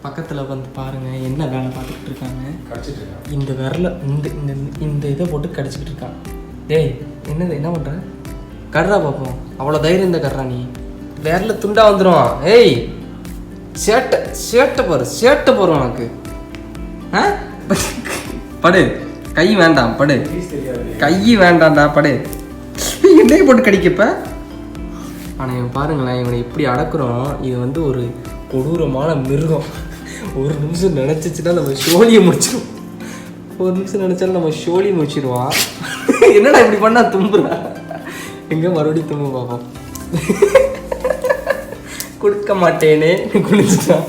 பக்கத்தில் வந்து பாருங்கள் என்ன வேலை பார்த்துக்கிட்டு இருக்காங்க. இந்த விரல இந்த இதை போட்டு கடிச்சிக்கிட்டு இருக்கான். டேய் என்னது என்ன பண்ணுற? கர்றா பார்ப்போம். அவ்வளோ தைரியம் இந்த கர்றா நீ விரல துண்டா வந்துடும். ஏய் சேட்டை போகிறோம் உனக்கு. ஆ படு கை வேண்டாம், படு கை வேண்டாம்டா, படு. என்னைய போட்டு கடிக்கப்ப. ஆனால் இவன் பாருங்களேன், இவனை எப்படி அடக்குறோம். இது வந்து ஒரு கொடூரமான மிருகம். ஒரு நிமிஷம் நினச்சிச்சுன்னா நம்ம ஷோலியை முடிச்சிடும். ஒரு நிமிஷம் நினச்சாலும் நம்ம ஷோலியை முடிச்சிடுவான். என்னடா இப்படி பண்ணால் தும்புறா? எங்கே மறுபடியும் தும்பு பார்ப்போம். கொடுக்க மாட்டேனே குளிச்சுட்டான்.